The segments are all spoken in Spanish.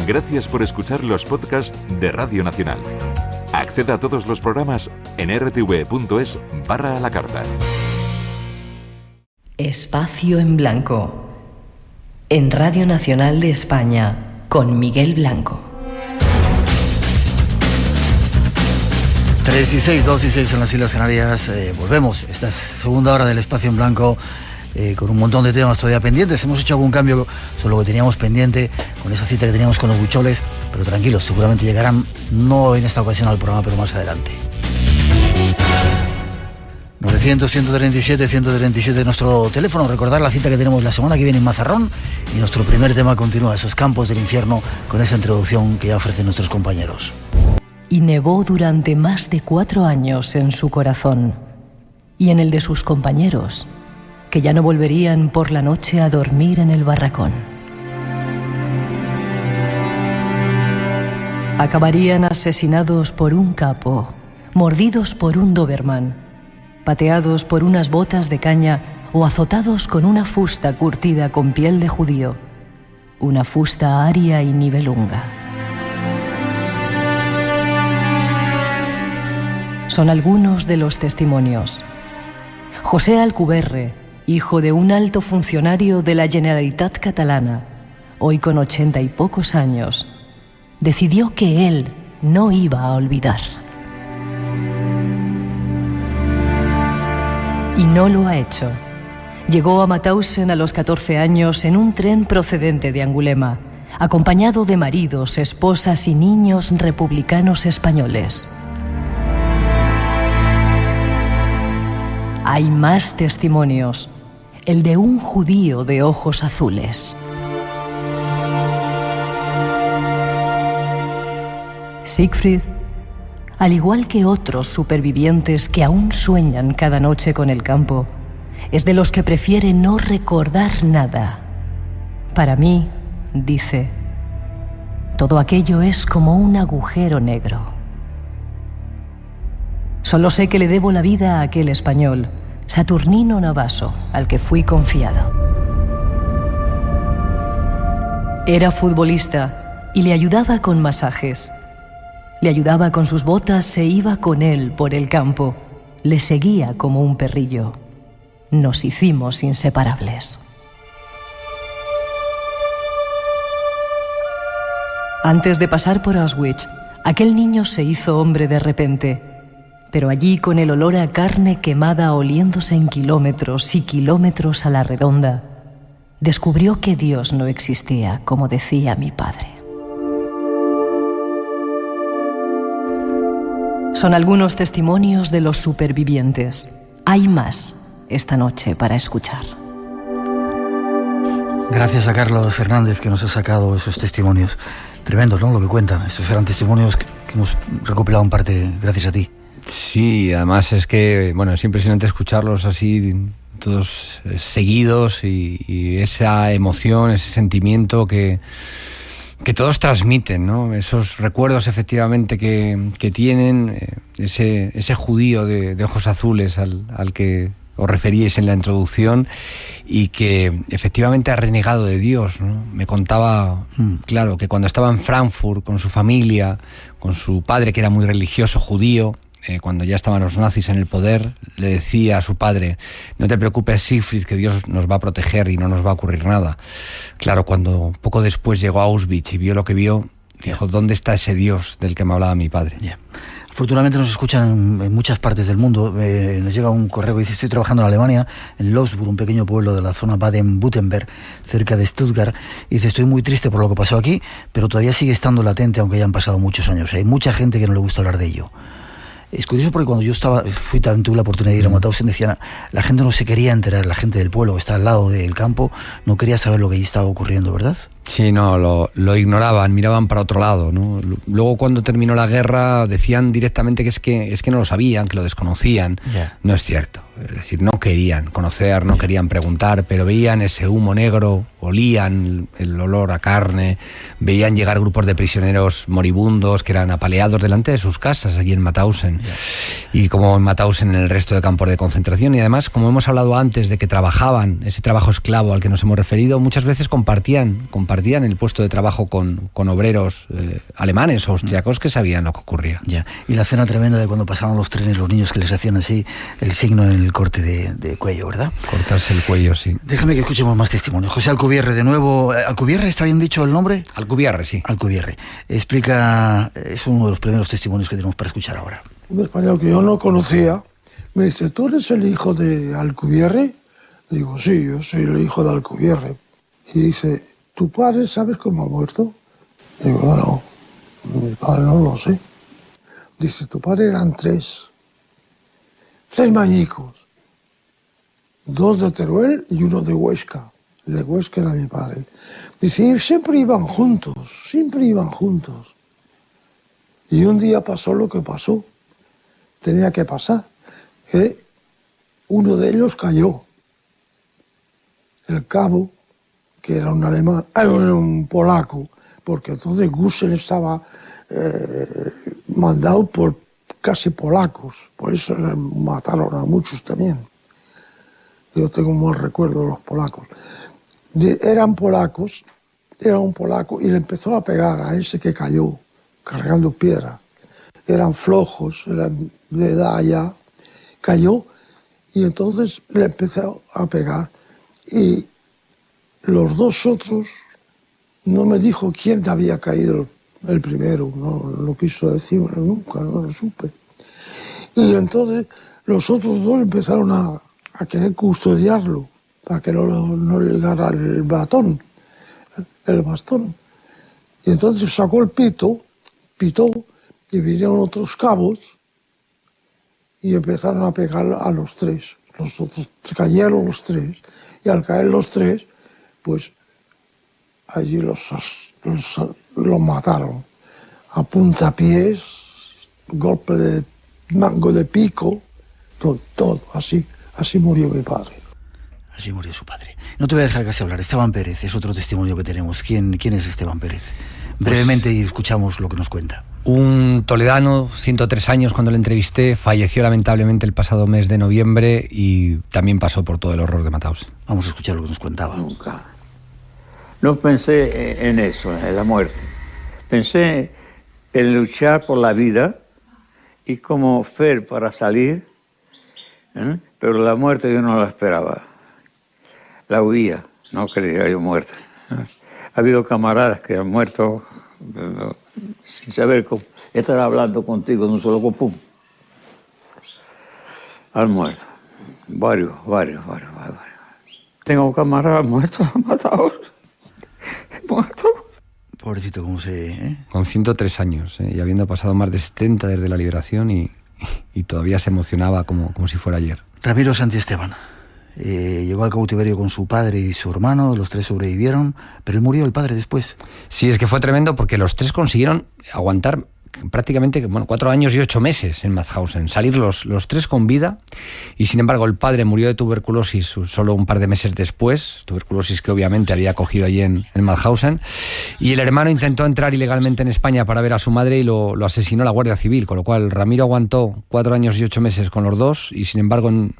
Gracias por escuchar los podcasts de Radio Nacional. Acceda a todos los programas en rtv.es/a la carta. Espacio en Blanco. En Radio Nacional de España, con Miguel Blanco. 3:06, 2:06 en las Islas Canarias. Volvemos, esta segunda hora del Espacio en Blanco, con un montón de temas todavía pendientes. Hemos hecho algún cambio sobre lo que teníamos pendiente con esa cita que teníamos con los bucholes, pero tranquilos, seguramente llegarán, no en esta ocasión al programa, pero más adelante. 900-137-137 nuestro teléfono. Recordar la cita que tenemos la semana que viene en Mazarrón, y nuestro primer tema continúa, esos campos del infierno, con esa introducción que ya ofrecen nuestros compañeros. Y nevó durante más de 4 años en su corazón y en el de sus compañeros, que ya no volverían por la noche a dormir en el barracón. Acabarían asesinados por un capo, mordidos por un doberman, pateados por unas botas de caña o azotados con una fusta curtida con piel de judío, una fusta aria y nivelunga. Son algunos de los testimonios. José Alcuberre, hijo de un alto funcionario de la Generalitat catalana, hoy con 80 y pocos años, decidió que él no iba a olvidar. Y no lo ha hecho. Llegó a Mauthausen a los 14 años en un tren procedente de Angulema, acompañado de maridos, esposas y niños republicanos españoles. Hay más testimonios, el de un judío de ojos azules. Siegfried, al igual que otros supervivientes que aún sueñan cada noche con el campo, es de los que prefiere no recordar nada. Para mí, dice, todo aquello es como un agujero negro. Solo sé que le debo la vida a aquel español, Saturnino Navaso, al que fui confiado. Era futbolista y le ayudaba con masajes. Le ayudaba con sus botas, se iba con él por el campo. Le seguía como un perrillo. Nos hicimos inseparables. Antes de pasar por Auschwitz, aquel niño se hizo hombre de repente. Pero allí, con el olor a carne quemada oliéndose en kilómetros y kilómetros a la redonda, descubrió que Dios no existía, como decía mi padre. Son algunos testimonios de los supervivientes. Hay más esta noche para escuchar. Gracias a Carlos Fernández, que nos ha sacado esos testimonios. Tremendo, ¿no?, lo que cuentan. Estos eran testimonios que hemos recopilado en parte gracias a ti. Sí, además es que, bueno, es impresionante escucharlos así, todos seguidos, y esa emoción, ese sentimiento que todos transmiten, ¿no? Esos recuerdos efectivamente que tienen, ese judío de ojos azules al que os referíais en la introducción, y que efectivamente ha renegado de Dios, ¿no? Me contaba, claro, que cuando estaba en Frankfurt con su familia, con su padre, que era muy religioso judío, cuando ya estaban los nazis en el poder, le decía a su padre: no te preocupes, Siegfried, que Dios nos va a proteger y no nos va a ocurrir nada. Claro, cuando poco después llegó a Auschwitz y vio lo que vio, dijo: ¿dónde está ese Dios del que me hablaba mi padre? Afortunadamente nos escuchan en muchas partes del mundo. Nos llega un correo que dice: estoy trabajando en Alemania, en Loßburg, un pequeño pueblo de la zona Baden-Württemberg, cerca de Stuttgart. Y dice: estoy muy triste por lo que pasó aquí, pero todavía sigue estando latente, aunque hayan pasado muchos años. Hay mucha gente que no le gusta hablar de ello. Es curioso porque cuando yo también tuve la oportunidad de ir a Mauthausen, decían, la gente no se quería enterar, la gente del pueblo que está al lado del campo no quería saber lo que allí estaba ocurriendo, ¿verdad? Sí, no, lo ignoraban, miraban para otro lado, ¿no? Luego, cuando terminó la guerra, decían directamente que es que no lo sabían, que lo desconocían. No es cierto. Es decir, no querían conocer, no querían preguntar, pero veían ese humo negro, olían el olor a carne, veían llegar grupos de prisioneros moribundos que eran apaleados delante de sus casas allí en Mauthausen. Y como en Mauthausen, en el resto de campos de concentración. Y además, como hemos hablado antes de que trabajaban, ese trabajo esclavo al que nos hemos referido, muchas veces compartían el puesto de trabajo con obreros alemanes o austriacos que sabían lo que ocurría. Ya. Y la escena tremenda de cuando pasaban los trenes, los niños que les hacían así el signo en el corte de cuello, ¿verdad? Cortarse el cuello, sí. Déjame que escuchemos más testimonios. José Alcubierre, de nuevo. ¿Alcubierre está bien dicho el nombre? Alcubierre, sí. Alcubierre. Explica, es uno de los primeros testimonios que tenemos para escuchar ahora. Un español que yo no conocía me dice, ¿tú eres el hijo de Alcubierre? Digo, sí, yo soy el hijo de Alcubierre. Y dice, ¿tu padre sabes cómo ha muerto? Digo, bueno, mi padre no lo sé. Dice, tu padre eran tres mañicos, 2 de Teruel y 1 de Huesca. El de Huesca era mi padre. Dice, y siempre iban juntos. Y un día pasó lo que pasó. Tenía que pasar, que uno de ellos cayó. El cabo, que era un alemán, era un polaco, porque entonces Gusen estaba mandado por casi polacos, por eso mataron a muchos también. Yo tengo un mal recuerdo de los polacos. Eran polacos, era un polaco y le empezó a pegar a ese que cayó, cargando piedra. Eran flojos, eran de edad ya, cayó y entonces le empezó a pegar. Y los 2 otros, no me dijo quién había caído el primero, no lo quiso decir nunca, no lo supe. Y entonces los otros 2 empezaron a querer custodiarlo para que no le llegara el bastón. Y entonces sacó el pitó y vinieron otros cabos y empezaron a pegar a los 3. Los otros cayeron los 3 y al caer los 3, pues allí los mataron a puntapiés, golpe de mango de pico, todo así murió mi padre. Así murió su padre. No te voy a dejar casi hablar. Esteban Pérez es otro testimonio que tenemos. ¿Quién es Esteban Pérez? Brevemente y escuchamos lo que nos cuenta. Un toledano, 103 años cuando le entrevisté, falleció lamentablemente el pasado mes de noviembre y también pasó por todo el horror de Mauthausen. Vamos a escuchar lo que nos contaba. Nunca. No pensé en eso, en la muerte. Pensé en luchar por la vida y como fer para salir, pero la muerte yo no la esperaba. La huía, no quería yo muerta. Ha habido camaradas que han muerto sin saber cómo. Estar hablando contigo en un solo pum. Han muerto. Varios. Tengo camaradas muertos, matados. Pobrecito, ¿cómo se...? Con 103 años, y habiendo pasado más de 70 desde la liberación y todavía se emocionaba como si fuera ayer. Ramiro Santiesteban. Llegó al cautiverio con su padre y su hermano, los 3 sobrevivieron, pero él murió, el padre, después. Sí, es que fue tremendo porque los 3 consiguieron aguantar prácticamente 4 años y 8 meses en Mauthausen, salir los 3 con vida, y sin embargo el padre murió de tuberculosis solo un par de meses después, tuberculosis que obviamente había cogido allí en Mauthausen, y el hermano intentó entrar ilegalmente en España para ver a su madre y lo asesinó la Guardia Civil, con lo cual Ramiro aguantó 4 años y 8 meses con los 2 y sin embargo en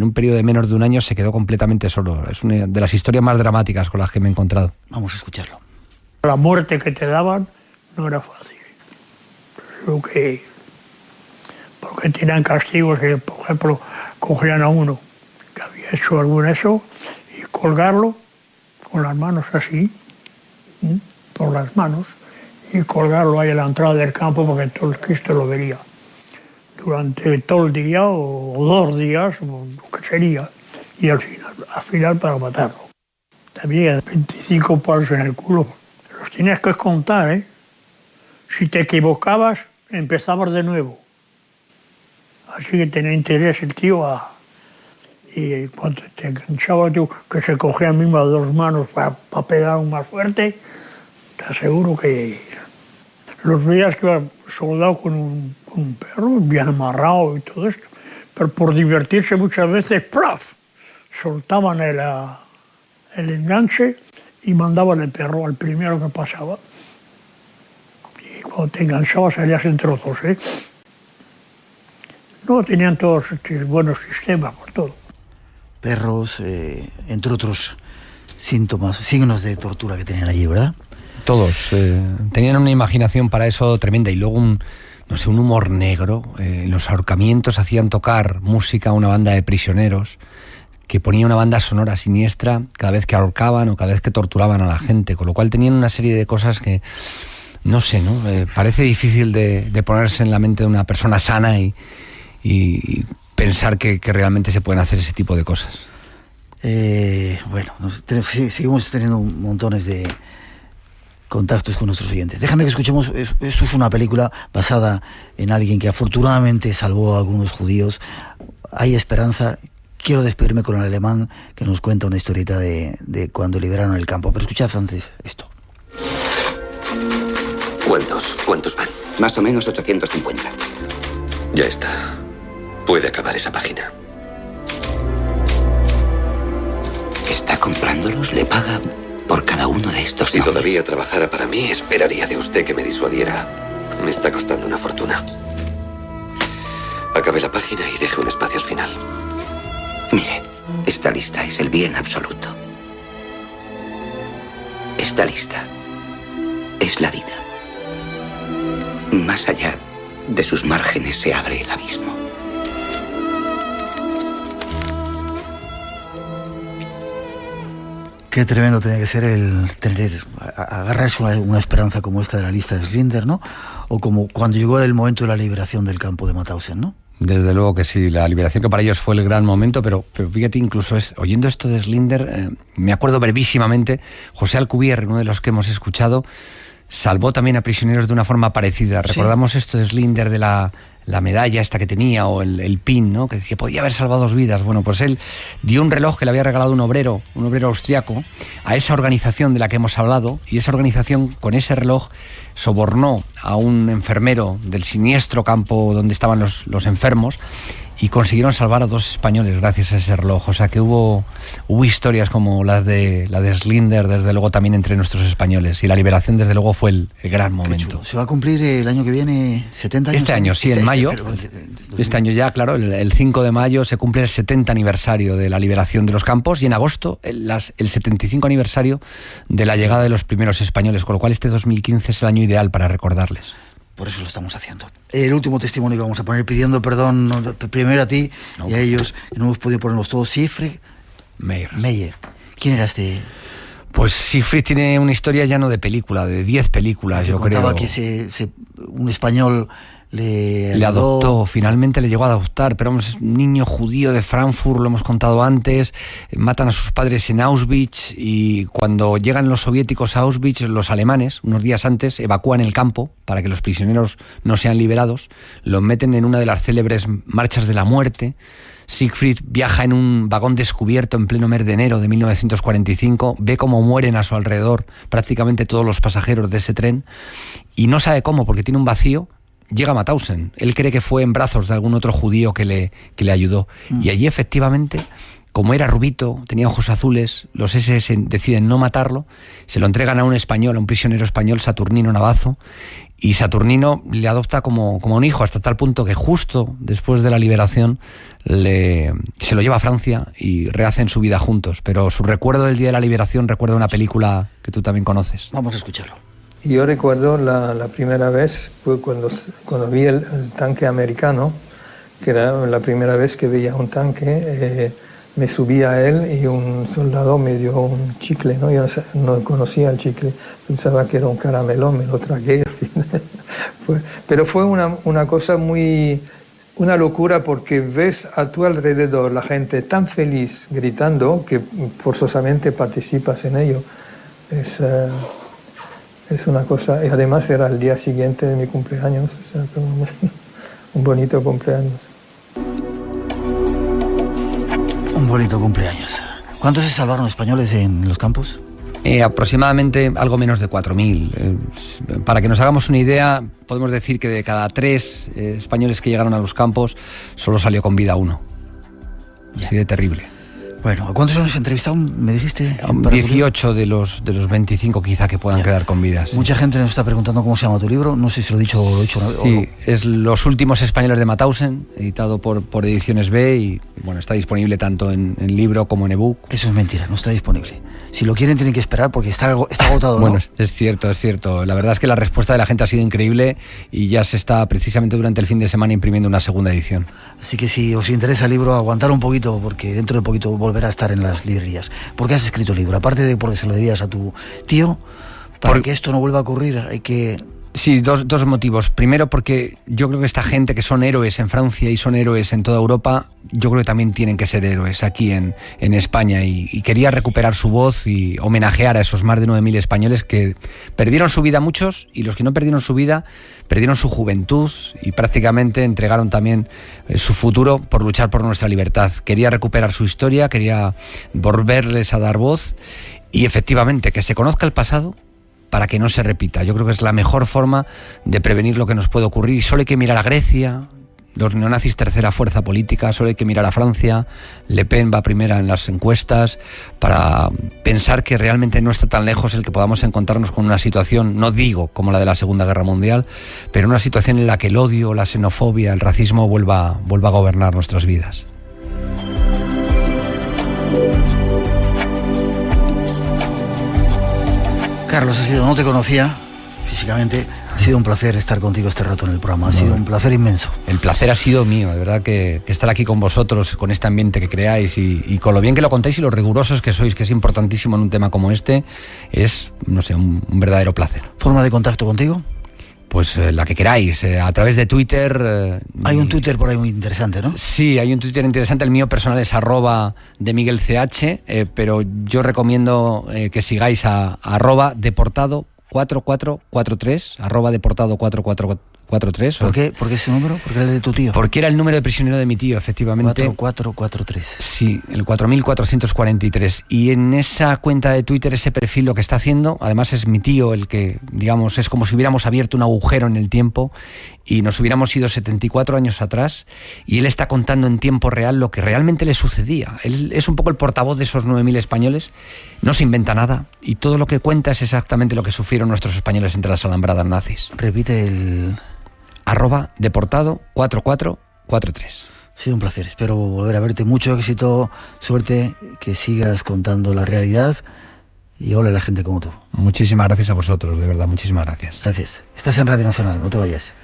un periodo de menos de un año se quedó completamente solo. Es una de las historias más dramáticas con las que me he encontrado. Vamos a escucharlo. La muerte que te daban no era fácil. Porque tenían castigos que, por ejemplo, cogían a uno que había hecho algún eso y colgarlo con las manos así, por las manos, y colgarlo ahí a la entrada del campo porque todo el Cristo lo vería. Durante todo el día o 2 días, o lo que sería, y al final para matarlo. También 25 palos en el culo. Los tenías que contar, ¿eh? Si te equivocabas, empezabas de nuevo. Así que tenía interés el tío y cuando te enganchaba tú, que se cogían mismo a 2 manos para pegar aún más fuerte, te aseguro que los veías que iba soldado con un perro bien amarrado y todo esto, pero por divertirse muchas veces, ¡plaf!, soltaban el enganche y mandaban el perro al primero que pasaba. Y cuando te enganchabas salías en trozos, ¿eh? No, tenían todos buenos sistemas por todo. Perros, entre otros signos de tortura que tenían allí, ¿verdad? Todos. Tenían una imaginación para eso tremenda y luego un humor negro. En los ahorcamientos hacían tocar música a una banda de prisioneros que ponía una banda sonora siniestra cada vez que ahorcaban o cada vez que torturaban a la gente, con lo cual tenían una serie de cosas que, no sé, ¿no? Parece difícil de ponerse en la mente de una persona sana y pensar que realmente se pueden hacer ese tipo de cosas. Bueno, seguimos teniendo montones de contactos con nuestros oyentes. Déjame que escuchemos, esto es una película basada en alguien que afortunadamente salvó a algunos judíos. Hay esperanza. Quiero despedirme con el alemán que nos cuenta una historieta de cuando liberaron el campo. Pero escuchad antes esto. ¿Cuántos van? Más o menos 850. Ya está. Puede acabar esa página. ¿Está comprándolos? ¿Le paga por cada uno de estos? Si todavía trabajara para mí, esperaría de usted que me disuadiera. Me está costando una fortuna. Acabe la página y deje un espacio al final. Mire, esta lista es el bien absoluto. Esta lista es la vida. Más allá de sus márgenes se abre el abismo. Qué tremendo tenía que ser el agarrarse una esperanza como esta de la lista de Schindler, ¿no? O como cuando llegó el momento de la liberación del campo de Mauthausen, ¿no? Desde luego que sí, la liberación que para ellos fue el gran momento, pero fíjate, incluso oyendo esto de Schindler, me acuerdo brevísimamente, José Alcubierre, uno de los que hemos escuchado, salvó también a prisioneros de una forma parecida. ¿Sí? Recordamos esto de Schindler, de la medalla esta que tenía, o el pin, ¿no? Que decía, podía haber salvado 2 vidas. Bueno, pues él dio un reloj que le había regalado un obrero austriaco, a esa organización de la que hemos hablado, y esa organización, con ese reloj, sobornó a un enfermero del siniestro campo donde estaban los enfermos, y consiguieron salvar a 2 españoles gracias a ese reloj. O sea que hubo historias como la de Schindler, desde luego, también entre nuestros españoles, y la liberación desde luego fue el gran momento. ¿Se va a cumplir el año que viene 70 años? Este año, sí, en mayo. Este año ya, claro, el 5 de mayo se cumple el 70 aniversario de la liberación de los campos, y en agosto el 75 aniversario de la llegada de los primeros españoles, con lo cual este 2015 es el año ideal para recordarles. Por eso lo estamos haciendo. El último testimonio que vamos a poner, pidiendo perdón primero a ti y a ellos, que no hemos podido ponerlos todos. Siegfried Meyer. ¿Quién era este? Pues Siegfried tiene una historia ya no de película, de 10 películas, yo creo. Contaba que un español le adoptó, finalmente le llegó a adoptar, pero es un niño judío de Frankfurt, lo hemos contado antes, matan a sus padres en Auschwitz, y cuando llegan los soviéticos a Auschwitz, los alemanes, unos días antes, evacúan el campo para que los prisioneros no sean liberados, los meten en una de las célebres marchas de la muerte. Siegfried viaja en un vagón descubierto en pleno mes de enero de 1945, ve cómo mueren a su alrededor prácticamente todos los pasajeros de ese tren, y no sabe cómo, porque tiene un vacío. Llega a Mauthausen. Él cree que fue en brazos de algún otro judío que le ayudó. Y allí, efectivamente, como era rubito, tenía ojos azules, los SS deciden no matarlo, se lo entregan a un español, a un prisionero español, Saturnino Navazo, y Saturnino le adopta como un hijo, hasta tal punto que justo después de la liberación se lo lleva a Francia y rehacen su vida juntos. Pero su recuerdo del día de la liberación recuerda una película que tú también conoces. Vamos a escucharlo. Yo recuerdo la primera vez, fue cuando vi el tanque americano, que era la primera vez que veía un tanque, me subí a él y un soldado me dio un chicle, ¿no? Yo no conocía el chicle, pensaba que era un caramelo, me lo tragué. Pero fue una cosa una locura, porque ves a tu alrededor la gente tan feliz gritando que forzosamente participas en ello. Es una cosa, y además era el día siguiente de mi cumpleaños, o sea, un bonito cumpleaños. Un bonito cumpleaños. ¿Cuántos se salvaron españoles en los campos? Aproximadamente algo menos de 4.000. Para que nos hagamos una idea, podemos decir que de cada 3 españoles que llegaron a los campos, solo salió con vida 1. Así de terrible. Bueno, ¿a cuántos años entrevistado? Me dijiste. 18 de los 25 quizá que puedan quedar con vida. Sí. Mucha gente nos está preguntando cómo se llama tu libro. No sé si lo he dicho o lo he dicho. Sí, es Los últimos españoles de Mauthausen, editado por Ediciones B y bueno, está disponible tanto en libro como en ebook. Eso es mentira, no está disponible. Si lo quieren tienen que esperar porque está agotado. Bueno, ¿no? es cierto. La verdad es que la respuesta de la gente ha sido increíble y ya se está precisamente durante el fin de semana imprimiendo una segunda edición. Así que si os interesa el libro, aguantar un poquito porque dentro de poquito volverá a estar en las librerías. ¿Por qué has escrito el libro? Aparte de porque se lo debías a tu tío, para que esto no vuelva a ocurrir hay que... Sí, dos motivos. Primero, porque yo creo que esta gente que son héroes en Francia y son héroes en toda Europa, yo creo que también tienen que ser héroes aquí en España y quería recuperar su voz y homenajear a esos más de 9.000 españoles que perdieron su vida muchos y los que no perdieron su vida perdieron su juventud y prácticamente entregaron también su futuro por luchar por nuestra libertad. Quería recuperar su historia, quería volverles a dar voz y efectivamente que se conozca el pasado para que no se repita. Yo creo que es la mejor forma de prevenir lo que nos puede ocurrir. Solo hay que mirar a Grecia, los neonazis tercera fuerza política, solo hay que mirar a Francia, Le Pen va primera en las encuestas, para pensar que realmente no está tan lejos el que podamos encontrarnos con una situación, no digo como la de la Segunda Guerra Mundial, pero una situación en la que el odio, la xenofobia, el racismo vuelva a gobernar nuestras vidas. Carlos, no te conocía físicamente, ha sido un placer estar contigo este rato en el programa, ha sido un placer inmenso. El placer ha sido mío, de verdad que estar aquí con vosotros, con este ambiente que creáis y con lo bien que lo contáis y lo rigurosos que sois, que es importantísimo en un tema como este, es, no sé, un verdadero placer. ¿Forma de contacto contigo? Pues la que queráis, a través de Twitter. Hay un Twitter por ahí muy interesante, ¿no? Sí, hay un Twitter interesante, el mío personal es @demiguelch, pero yo recomiendo que sigáis a @deportado4443, @deportado4443. ¿Por qué ese número? ¿Por qué el de tu tío? Porque era el número de prisionero de mi tío, efectivamente. 4443. Sí, el 4443. Y en esa cuenta de Twitter, ese perfil, lo que está haciendo, además es mi tío el que, digamos, es como si hubiéramos abierto un agujero en el tiempo y nos hubiéramos ido 74 años atrás y él está contando en tiempo real lo que realmente le sucedía. Él es un poco el portavoz de esos 9.000 españoles, no se inventa nada y todo lo que cuenta es exactamente lo que sufrieron nuestros españoles entre las alambradas nazis. Repite el... @deportado4443. Ha sido un placer, espero volver a verte. Mucho éxito, suerte, que sigas contando la realidad y ole a la gente como tú. Muchísimas gracias a vosotros, de verdad, muchísimas gracias. Gracias. Estás en Radio Nacional, no te vayas.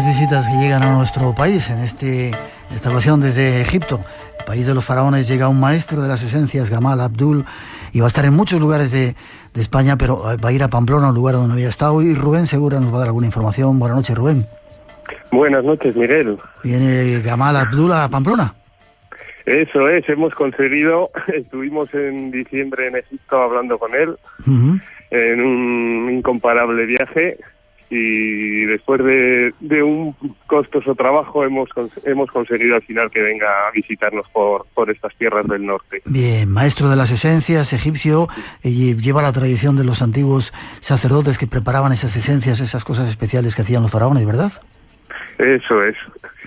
Visitas que llegan a nuestro país en esta ocasión desde Egipto, el país de los faraones. Llega un maestro de las esencias, Gamal Abdul, y va a estar en muchos lugares de España, pero va a ir a Pamplona, un lugar donde no había estado, y Rubén Segura nos va a dar alguna información. Buenas noches, Rubén. Buenas noches, Miguel. ¿Viene Gamal Abdul a Pamplona? Eso es, hemos conseguido, estuvimos en diciembre en Egipto hablando con él, en un incomparable viaje. Y después de un costoso trabajo hemos conseguido al final que venga a visitarnos por estas tierras del norte. Bien, maestro de las esencias, egipcio, lleva la tradición de los antiguos sacerdotes que preparaban esas esencias, esas cosas especiales que hacían los faraones, ¿verdad? Eso es.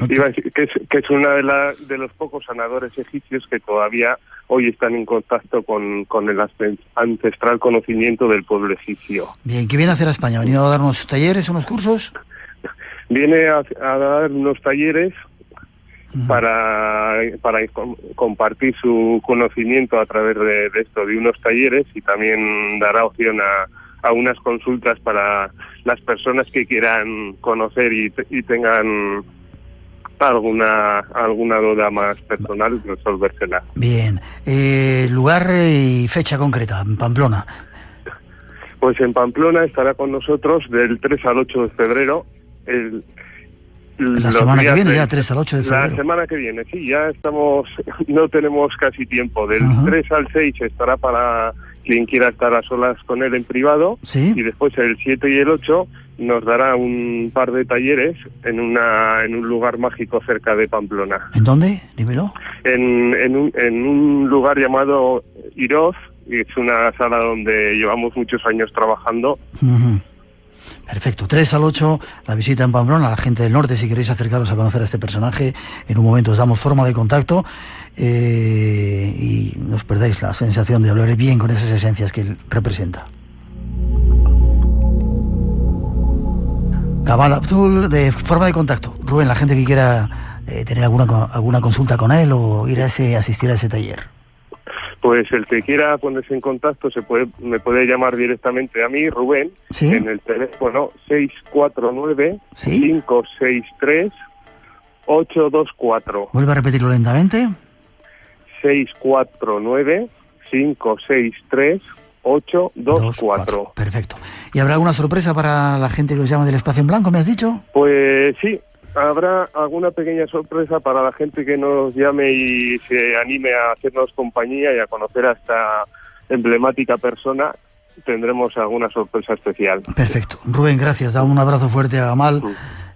Iba a decir que es una de los pocos sanadores egipcios que todavía hoy están en contacto con el ancestral conocimiento del pueblo egipcio. Bien, ¿qué viene a hacer a España? ¿Ha venido a dar unos talleres, unos cursos? Viene a dar unos talleres para compartir su conocimiento a través de esto, de unos talleres, y también dará opción a unas consultas para las personas que quieran conocer y tengan alguna duda más personal, resolvérsela. Bien. Lugar y fecha concreta, en Pamplona. Pues en Pamplona estará con nosotros del 3 al 8 de febrero La semana que viene, ya 3 al 8 de febrero. La semana que viene, sí, ya estamos, no tenemos casi tiempo. Del 3 al 6 estará para quien quiera estar a solas con él en privado. ¿Sí? Y después el 7 y el 8 nos dará un par de talleres en un lugar mágico cerca de Pamplona. ¿En dónde? Dímelo. En un lugar llamado Iroz, y es una sala donde llevamos muchos años trabajando. Perfecto, 3 al 8, la visita en Pamplona, a la gente del norte, si queréis acercaros a conocer a este personaje, en un momento os damos forma de contacto y no os perdáis la sensación de hablar bien con esas esencias que él representa. Gamal Abdul, de forma de contacto. Rubén, la gente que quiera tener alguna consulta con él o asistir a ese taller. Pues el que quiera ponerse en contacto me puede llamar directamente a mí, Rubén, ¿sí? En el teléfono 649-563-824. Vuelve a repetirlo lentamente. 649-563-824. Perfecto. ¿Y habrá alguna sorpresa para la gente que os llama del Espacio en Blanco, me has dicho? Pues sí. Habrá alguna pequeña sorpresa para la gente que nos llame y se anime a hacernos compañía y a conocer a esta emblemática persona. Tendremos alguna sorpresa especial. Perfecto. Rubén, gracias. Da un abrazo fuerte a Gamal.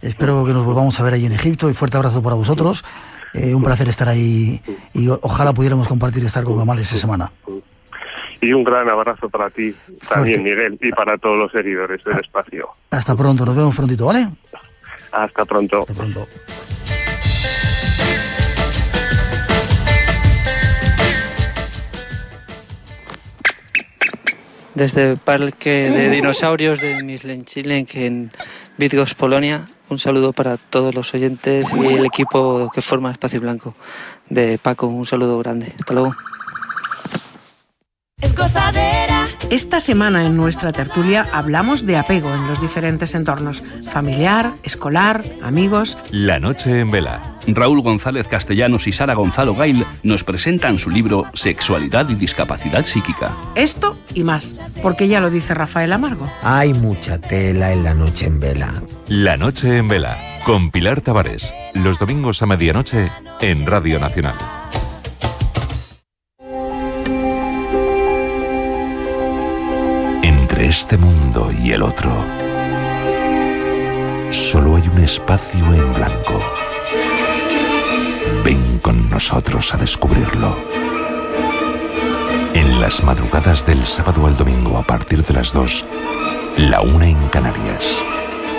Espero que nos volvamos a ver allí en Egipto y fuerte abrazo para vosotros. Un placer estar ahí y ojalá pudiéramos compartir y estar con Gamal esa semana. Y un gran abrazo para ti también, Miguel, y para todos los seguidores del espacio. Hasta pronto. Nos vemos prontito, ¿vale? Hasta pronto. Hasta pronto. Desde el Parque de Dinosaurios de Myślęcinek en Bydgoszcz, Polonia, un saludo para todos los oyentes y el equipo que forma Espacio Blanco. De Paco, un saludo grande. Hasta luego. Esta semana en nuestra tertulia hablamos de apego en los diferentes entornos, familiar, escolar, amigos. La noche en vela. Raúl González Castellanos y Sara Gonzalo Gail nos presentan su libro Sexualidad y discapacidad psíquica. Esto y más, porque ya lo dice Rafael Amargo. Hay mucha tela en la noche en vela. La noche en vela, con Pilar Tavares, los domingos a medianoche en Radio Nacional. Entre este mundo y el otro, solo hay un espacio en blanco. Ven con nosotros a descubrirlo. En las madrugadas del sábado al domingo a partir de las 2, la 1 en Canarias.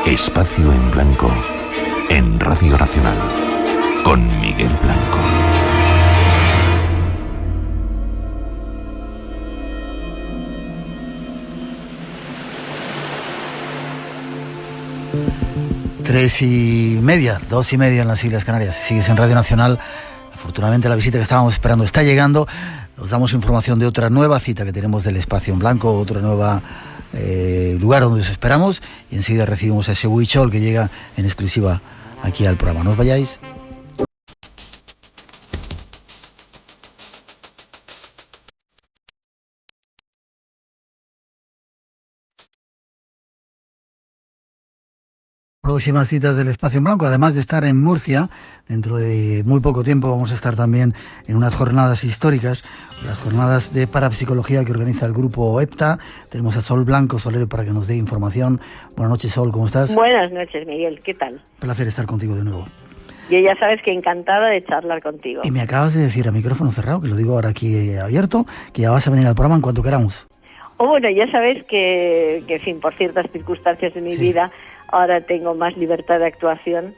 Espacio en blanco en Radio Nacional con Miguel Blanco. Tres y media, 2:30 en las Islas Canarias. Sigues en Radio Nacional. Afortunadamente la visita que estábamos esperando está llegando. Os damos información de otra nueva cita que tenemos del Espacio en Blanco, otro nuevo lugar donde os esperamos. Y enseguida recibimos a ese Huichol que llega en exclusiva aquí al programa. No os vayáis. Próximas citas del Espacio en Blanco, además de estar en Murcia, dentro de muy poco tiempo vamos a estar también en unas jornadas históricas, las jornadas de parapsicología que organiza el grupo EPTA. Tenemos a Sol Blanco Solero para que nos dé información. Buenas noches, Sol, ¿cómo estás? Buenas noches, Miguel, ¿qué tal? Placer estar contigo de nuevo. Yo ya sabes que encantada de charlar contigo. Y me acabas de decir a micrófono cerrado, que lo digo ahora aquí abierto, que ya vas a venir al programa en cuanto queramos. Bueno, ya sabes que en fin, por ciertas circunstancias de mi vida, ahora tengo más libertad de actuación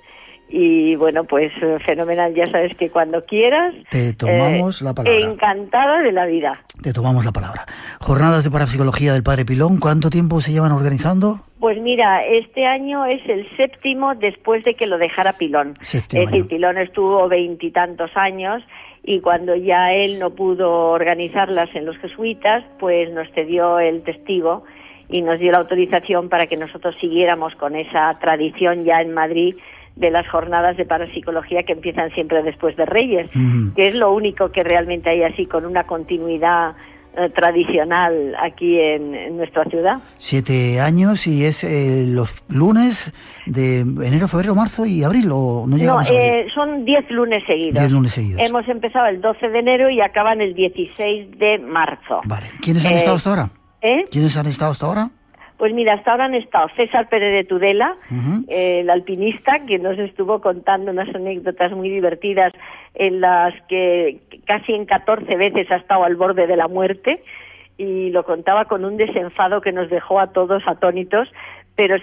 y bueno, pues fenomenal. Ya sabes que cuando quieras... Te tomamos la palabra. Encantada de la vida. Te tomamos la palabra. Jornadas de parapsicología del Padre Pilón, ¿cuánto tiempo se llevan organizando? Pues mira, este año es el 7º después de que lo dejara Pilón. Es decir, Pilón estuvo 20 y tantos años y cuando ya él no pudo organizarlas en los jesuitas, pues nos cedió el testigo y nos dio la autorización para que nosotros siguiéramos con esa tradición ya en Madrid de las jornadas de parapsicología que empiezan siempre después de Reyes, que es lo único que realmente hay así con una continuidad tradicional aquí en nuestra ciudad. 7 años y es los lunes de enero, febrero, marzo y abril, ¿o no llegamos a abril? Son 10 lunes seguidos. 10 lunes seguidos. Hemos empezado el 12 de enero y acaban el 16 de marzo. Vale. ¿Quiénes han estado hasta ahora? ¿Quiénes han estado hasta ahora? Pues mira, hasta ahora han estado César Pérez de Tudela, el alpinista, que nos estuvo contando unas anécdotas muy divertidas en las que casi en 14 veces ha estado al borde de la muerte, y lo contaba con un desenfado que nos dejó a todos atónitos, pero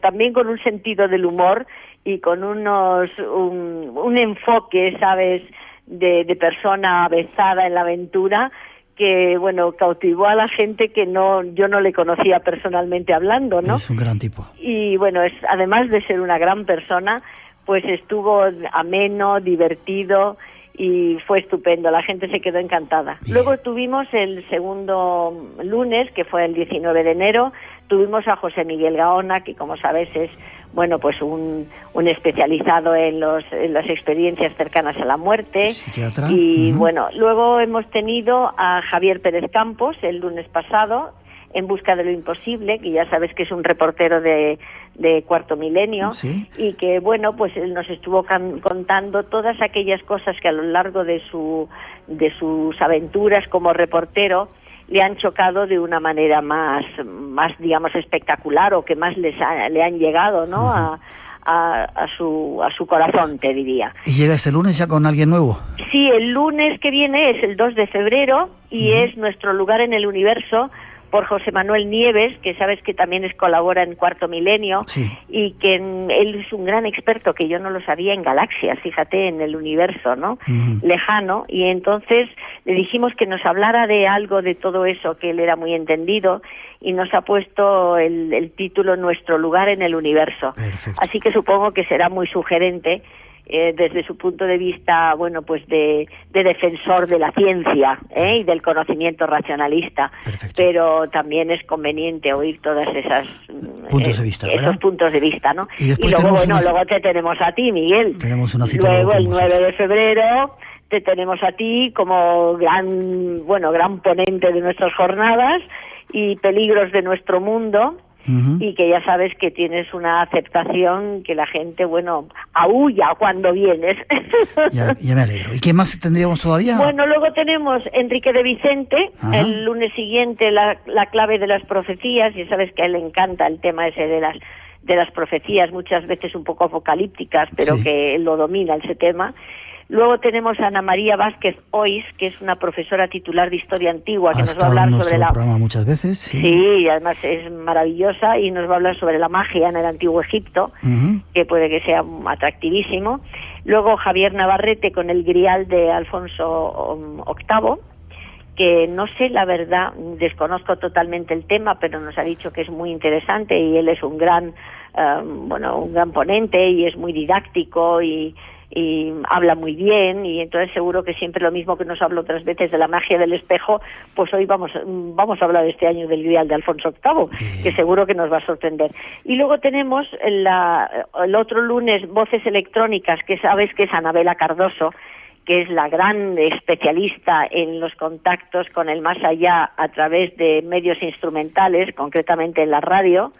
también con un sentido del humor y con un enfoque, ¿sabes?, de persona avezada en la aventura, que, bueno, cautivó a la gente que yo no le conocía personalmente hablando, ¿no? Es un gran tipo. Y, bueno, además de ser una gran persona, pues estuvo ameno, divertido y fue estupendo. La gente se quedó encantada. Bien. Luego tuvimos el segundo lunes, que fue el 19 de enero, tuvimos a José Miguel Gaona, que como sabes es, bueno, pues un especializado en las experiencias cercanas a la muerte. Psiquiatra. Y bueno, luego hemos tenido a Javier Pérez Campos el lunes pasado, En busca de lo imposible, que ya sabes que es un reportero de Cuarto Milenio, ¿sí? Y que, bueno, pues él nos estuvo contando todas aquellas cosas que a lo largo de sus aventuras como reportero le han chocado de una manera más digamos, espectacular, o que más le han llegado, ¿no? A su corazón, te diría. ¿Y llega este lunes ya con alguien nuevo? Sí, el lunes que viene es el 2 de febrero y es Nuestro lugar en el universo, por José Manuel Nieves, que sabes que también colabora en Cuarto Milenio, sí. Y que él es un gran experto, que yo no lo sabía, en galaxias, fíjate, en el universo, ¿no? Lejano, y entonces le dijimos que nos hablara de algo de todo eso, que él era muy entendido, y nos ha puesto el título Nuestro lugar en el universo. Perfecto. Así que supongo que será muy sugerente, desde su punto de vista, bueno, pues de defensor de la ciencia y del conocimiento racionalista. Perfecto. Pero también es conveniente oír todas esas puntos de vista, esos puntos de vista, ¿no? Y luego, bueno, luego te tenemos a ti, Miguel. Tenemos una cita. Luego el 9 de febrero te tenemos a ti como gran ponente de nuestras jornadas y peligros de nuestro mundo. Y que ya sabes que tienes una aceptación que la gente, bueno, aúlla cuando vienes. Ya me alegro. ¿Y qué más tendríamos todavía? Bueno, luego tenemos Enrique de Vicente, el lunes siguiente la clave de las profecías, y sabes que a él le encanta el tema ese de las profecías, muchas veces un poco apocalípticas, pero sí, que él lo domina ese tema. Luego tenemos a Ana María Vázquez Ois, que es una profesora titular de Historia Antigua, que nos va a hablar sobre la... programa muchas veces. Sí, además es maravillosa, y nos va a hablar sobre la magia en el Antiguo Egipto, que puede que sea atractivísimo. Luego Javier Navarrete con el Grial de Alfonso VIII, que no sé, la verdad, desconozco totalmente el tema, pero nos ha dicho que es muy interesante, y él es un gran ponente, y es muy didáctico, y habla muy bien, y entonces seguro que siempre lo mismo que nos habla otras veces de la magia del espejo, pues hoy vamos a hablar este año del Grial de Alfonso VIII, que seguro que nos va a sorprender. Y luego tenemos el otro lunes Voces Electrónicas, que sabes que es Anabela Cardoso, que es la gran especialista en los contactos con el más allá a través de medios instrumentales, concretamente en la radio,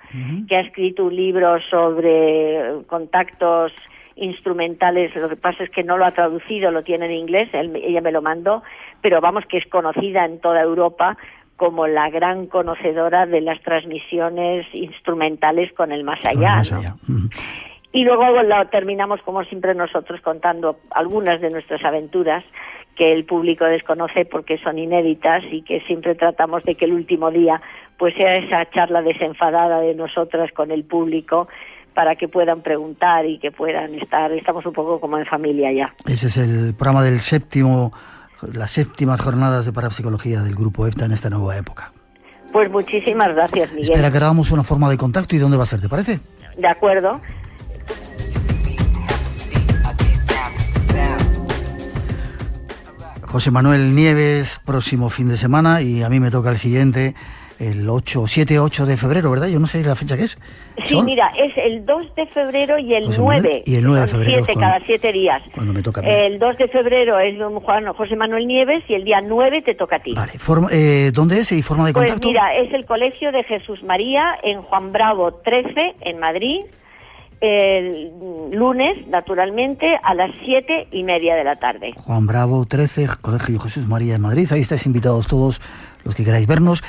que ha escrito un libro sobre contactos instrumentales. Lo que pasa es que no lo ha traducido, lo tiene en inglés, ella me lo mandó, pero vamos, que es conocida en toda Europa como la gran conocedora de las transmisiones instrumentales con el más allá, ¿no? Y luego terminamos, como siempre, nosotros contando algunas de nuestras aventuras que el público desconoce porque son inéditas, y que siempre tratamos de que el último día pues sea esa charla desenfadada de nosotras con el público, para que puedan preguntar y que puedan estamos un poco como en familia ya. Ese es el programa las séptimas jornadas de parapsicología del Grupo EPTA en esta nueva época. Pues muchísimas gracias, Miguel. Espera que hagamos una forma de contacto. ¿Y dónde va a ser, te parece? De acuerdo. José Manuel Nieves, próximo fin de semana, y a mí me toca el siguiente, el 7-8 de febrero, ¿verdad? Yo no sé la fecha que es. Sí, ¿Son? mira, es el 2 de febrero y el José 9. Manuel, y el 9 de febrero. Cada 7 días. Cuando me toca a mí. El 2 de febrero es José Manuel Nieves y el día 9 te toca a ti. Vale, ¿dónde es y forma de contacto? Pues mira, es el Colegio de Jesús María en Juan Bravo 13, en Madrid. El lunes, naturalmente, a las 7:30 de la tarde. Juan Bravo 13, Colegio Jesús María en Madrid. Ahí estáis invitados todos los que queráis vernos.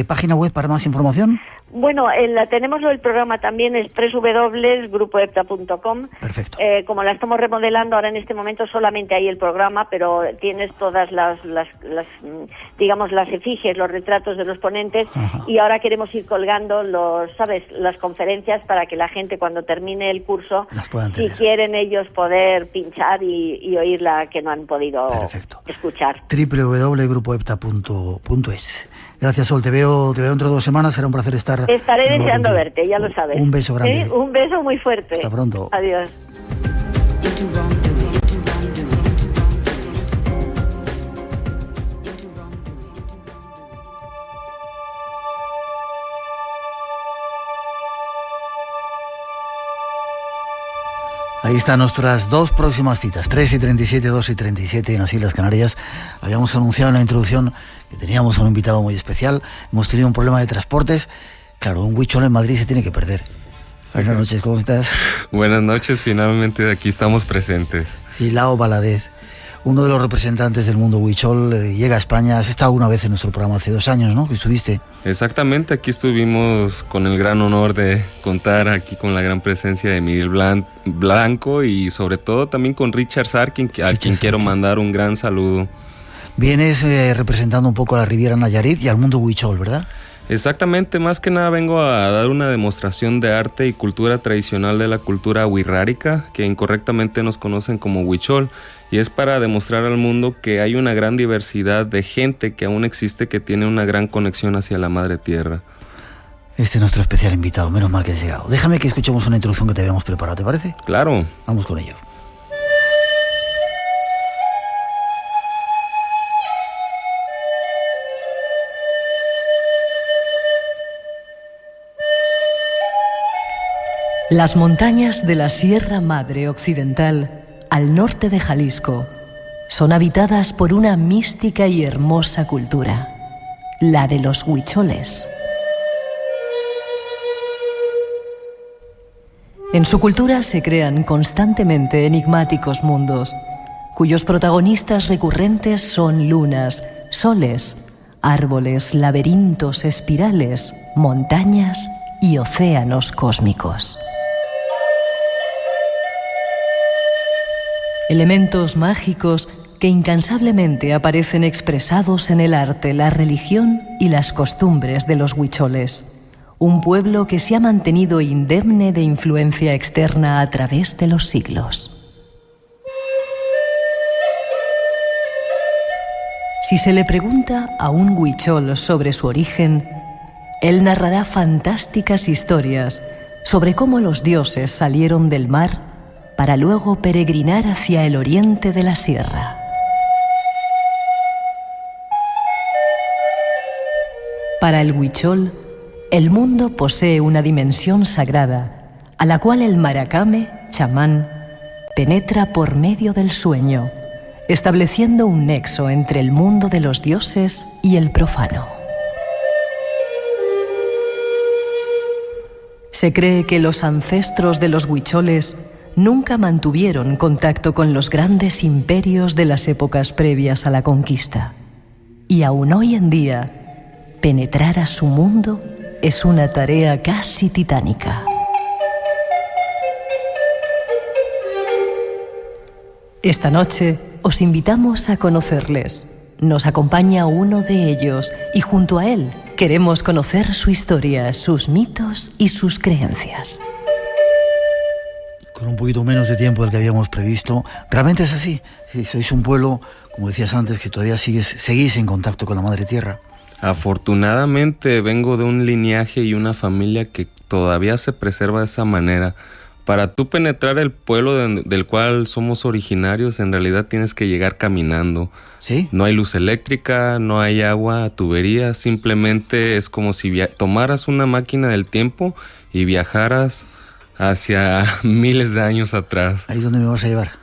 ¿Página web para más información? Bueno, tenemos el programa también, es www.grupoepta.com. Perfecto. Como la estamos remodelando ahora en este momento, solamente hay el programa, pero tienes todas las digamos, las efigies, los retratos de los ponentes. Ajá. Y ahora queremos ir colgando las conferencias para que la gente, cuando termine el curso, si quieren ellos poder pinchar y oír la que no han podido escuchar. www.grupoepta.es. Gracias, Sol. Te veo dentro de 2 semanas. Será un placer estar. Estaré deseando verte, ya lo sabes. Un beso grande. ¿Sí? Un beso muy fuerte. Hasta pronto. Adiós. Ahí están nuestras 2 próximas citas, 3:37, 2:37 en las Islas Canarias. Habíamos anunciado en la introducción que teníamos a un invitado muy especial. Hemos tenido un problema de transportes. Claro, un huichol en Madrid se tiene que perder. Buenas noches, ¿cómo estás? Buenas noches, finalmente de aquí estamos presentes. Cilao Valadez, uno de los representantes del mundo huichol, llega a España. Has estado alguna vez en nuestro programa hace 2 años, ¿no? Que estuviste. Exactamente, aquí estuvimos con el gran honor de contar aquí con la gran presencia de Miguel Blanco y sobre todo también con Richard Sarkin, a quien quiero mandar un gran saludo. Vienes representando un poco a la Riviera Nayarit y al mundo huichol, ¿verdad? Exactamente, más que nada vengo a dar una demostración de arte y cultura tradicional de la cultura wixárika, que incorrectamente nos conocen como huichol, y es para demostrar al mundo que hay una gran diversidad de gente que aún existe, que tiene una gran conexión hacia la madre tierra. Este es nuestro especial invitado, menos mal que has llegado. Déjame que escuchemos una introducción que te habíamos preparado, ¿te parece? Claro. Vamos con ello. Las montañas de la Sierra Madre Occidental, al norte de Jalisco, son habitadas por una mística y hermosa cultura, la de los huicholes. En su cultura se crean constantemente enigmáticos mundos, cuyos protagonistas recurrentes son lunas, soles, árboles, laberintos, espirales, montañas y océanos cósmicos. Elementos mágicos que incansablemente aparecen expresados en el arte, la religión y las costumbres de los huicholes, un pueblo que se ha mantenido indemne de influencia externa a través de los siglos. Si se le pregunta a un huichol sobre su origen, él narrará fantásticas historias sobre cómo los dioses salieron del mar para luego peregrinar hacia el oriente de la sierra. Para el huichol, el mundo posee una dimensión sagrada, a la cual el maracame, chamán, penetra por medio del sueño, estableciendo un nexo entre el mundo de los dioses y el profano. Se cree que los ancestros de los huicholes nunca mantuvieron contacto con los grandes imperios de las épocas previas a la conquista. Y aún hoy en día, penetrar a su mundo es una tarea casi titánica. Esta noche os invitamos a conocerles. Nos acompaña uno de ellos y junto a él queremos conocer su historia, sus mitos y sus creencias. Con un poquito menos de tiempo del que habíamos previsto. Realmente es así. Si sois un pueblo, como decías antes, que todavía seguís en contacto con la Madre Tierra. Afortunadamente vengo de un linaje y una familia que todavía se preserva de esa manera, Para tú penetrar el pueblo del cual somos originarios, en realidad tienes que llegar caminando. ¿Sí? No hay luz eléctrica, no hay agua, tubería, simplemente es como si tomaras una máquina del tiempo y viajaras hacia miles de años atrás. ¿Ahí es donde me vas a llevar?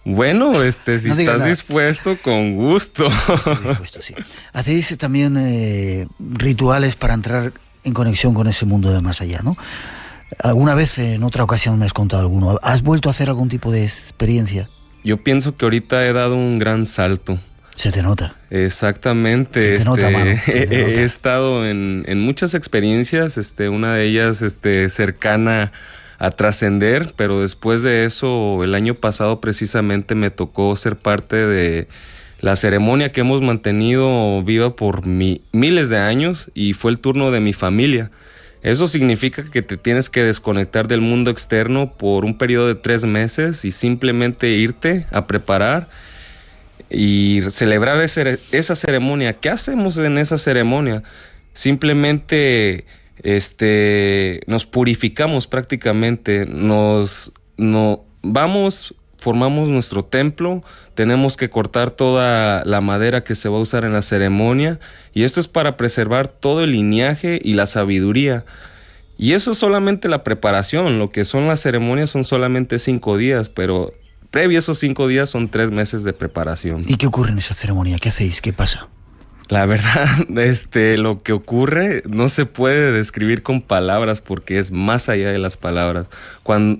Bueno, si No estás nada. dispuesto, con gusto. Estoy dispuesto, sí. ¿Hacéis también rituales para entrar en conexión con ese mundo de más allá, no? Alguna vez, en otra ocasión, me has contado alguno. ¿Has vuelto a hacer algún tipo de experiencia? Yo pienso que ahorita he dado un gran salto. Se te nota. Exactamente. Se te nota, mano. Se te nota. He estado en muchas experiencias, una de ellas cercana a trascender, pero después de eso, el año pasado precisamente me tocó ser parte de la ceremonia que hemos mantenido viva por miles de años, y fue el turno de mi familia. Eso significa que te tienes que desconectar del mundo externo por un periodo de 3 meses y simplemente irte a preparar y celebrar esa ceremonia. ¿Qué hacemos en esa ceremonia? Simplemente nos purificamos prácticamente, formamos nuestro templo, tenemos que cortar toda la madera que se va a usar en la ceremonia, y esto es para preservar todo el linaje y la sabiduría. Y eso es solamente la preparación. Lo que son las ceremonias son solamente 5 días, pero previo a esos 5 días son 3 meses de preparación. ¿Y qué ocurre en esa ceremonia? ¿Qué hacéis? ¿Qué pasa? La verdad, lo que ocurre no se puede describir con palabras, porque es más allá de las palabras.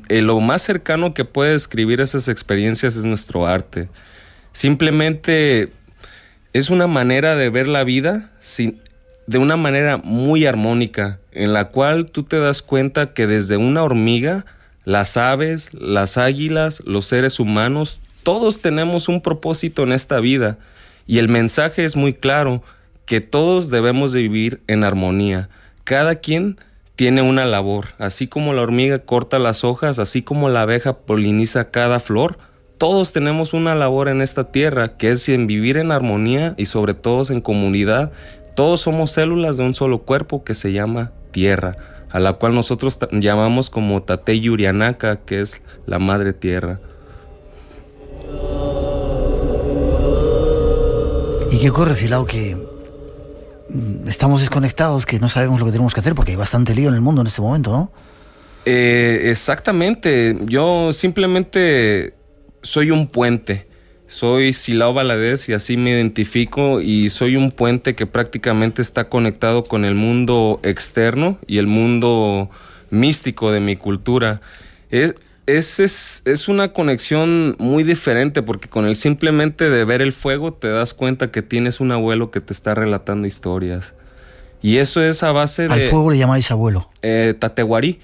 Lo más cercano que puede describir esas experiencias es nuestro arte. Simplemente es una manera de ver la vida de una manera muy armónica, en la cual tú te das cuenta que desde una hormiga, las aves, las águilas, los seres humanos, todos tenemos un propósito en esta vida. Y el mensaje es muy claro, que todos debemos de vivir en armonía. Cada quien tiene una labor. Así como la hormiga corta las hojas, así como la abeja poliniza cada flor, todos tenemos una labor en esta tierra, que es en vivir en armonía y sobre todo en comunidad. Todos somos células de un solo cuerpo que se llama Tierra, a la cual nosotros llamamos como Tate Yurianaka, que es la Madre Tierra. ¿Y qué ocurre, Silao? Que estamos desconectados, que no sabemos lo que tenemos que hacer, porque hay bastante lío en el mundo en este momento, ¿no? Exactamente. Yo simplemente soy un puente. Soy Silao Valadez y así me identifico, y soy un puente que prácticamente está conectado con el mundo externo y el mundo místico de mi cultura. Es una conexión muy diferente, porque con el simplemente de ver el fuego te das cuenta que tienes un abuelo que te está relatando historias. Y eso es a base de... ¿Al fuego le llamáis abuelo? Tatehuarí.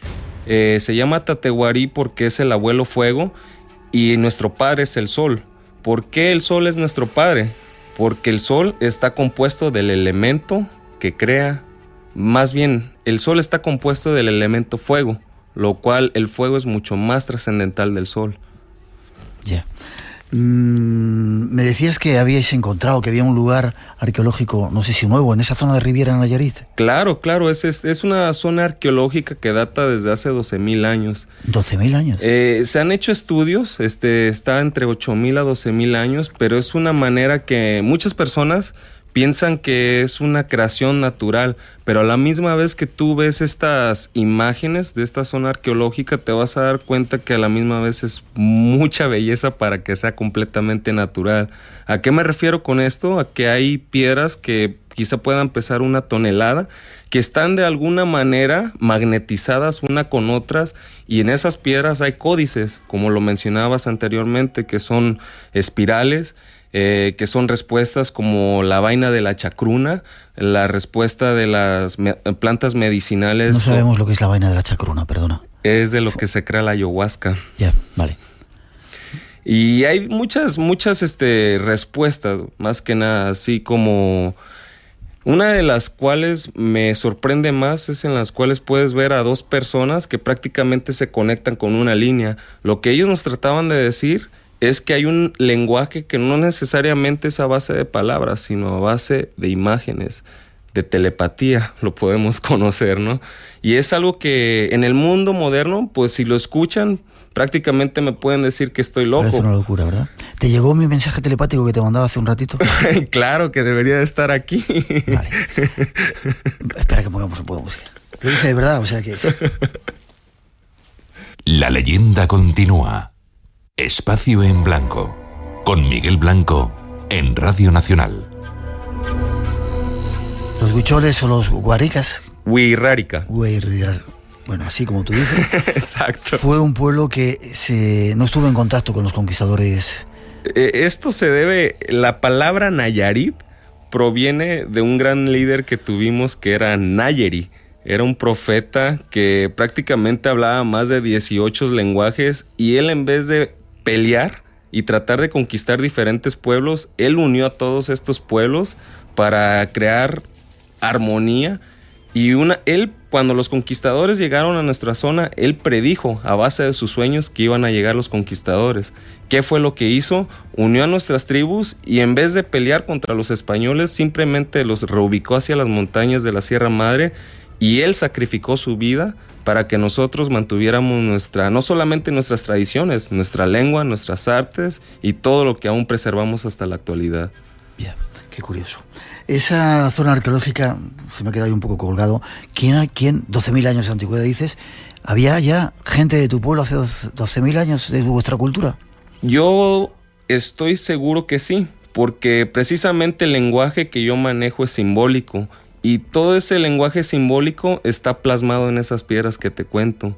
Se llama Tatehuarí porque es el abuelo fuego, y nuestro padre es el sol. ¿Por qué el sol es nuestro padre? Porque el sol está compuesto del elemento que crea... Más bien, el sol está compuesto del elemento fuego, lo cual el fuego es mucho más trascendental del sol. Ya. Me decías que habíais encontrado, que había un lugar arqueológico, no sé si nuevo, en esa zona de Riviera Nayarit. Claro, es una zona arqueológica que data desde hace 12,000 años. ¿12,000 años? Se han hecho estudios, está entre 8,000 a 12,000 años, pero es una manera que muchas personas piensan que es una creación natural, pero a la misma vez que tú ves estas imágenes de esta zona arqueológica, te vas a dar cuenta que a la misma vez es mucha belleza para que sea completamente natural. ¿A qué me refiero con esto? A que hay piedras que quizá puedan pesar 1 tonelada, que están de alguna manera magnetizadas una con otras, y en esas piedras hay códices, como lo mencionabas anteriormente, que son espirales, que son respuestas como la vaina de la chacruna, la respuesta de las plantas medicinales. No sabemos lo que es la vaina de la chacruna, perdona. Es de lo que se crea la ayahuasca. Ya, vale. Y hay muchas respuestas, más que nada, así como... Una de las cuales me sorprende más es en las cuales puedes ver a 2 personas que prácticamente se conectan con una línea. Lo que ellos nos trataban de decir es que hay un lenguaje que no necesariamente es a base de palabras, sino a base de imágenes. de telepatía, lo podemos conocer, ¿no? Y es algo que en el mundo moderno, pues si lo escuchan, prácticamente me pueden decir que estoy loco. Parece una locura, ¿verdad? ¿Te llegó mi mensaje telepático que te mandaba hace un ratito? Claro que debería de estar aquí. Vale. Espera que pongamos un poco de música. Lo dice de verdad, o sea que... La leyenda continúa. Espacio en Blanco, con Miguel Blanco, en Radio Nacional. Los huicholes o los huaricas. Huirrárica. Bueno, así como tú dices. Exacto. Fue un pueblo que no estuvo en contacto con los conquistadores. Esto se debe, la palabra Nayarit proviene de un gran líder que tuvimos que era Nayeri. Era un profeta que prácticamente hablaba más de 18 lenguajes y él, en vez de pelear y tratar de conquistar diferentes pueblos, él unió a todos estos pueblos para crear armonía. Y él, cuando los conquistadores llegaron a nuestra zona, él predijo a base de sus sueños que iban a llegar los conquistadores. ¿Qué fue lo que hizo? Unió a nuestras tribus y en vez de pelear contra los españoles, simplemente los reubicó hacia las montañas de la Sierra Madre, y él sacrificó su vida para que nosotros mantuviéramos no solamente nuestras tradiciones, nuestra lengua, nuestras artes y todo lo que aún preservamos hasta la actualidad. Bien, qué curioso. Esa zona arqueológica, se me ha quedado ahí un poco colgado. ¿Quién 12.000 años de antigüedad dices? ¿Había ya gente de tu pueblo hace 12.000 años de vuestra cultura? Yo estoy seguro que sí, porque precisamente el lenguaje que yo manejo es simbólico. Y todo ese lenguaje simbólico está plasmado en esas piedras que te cuento.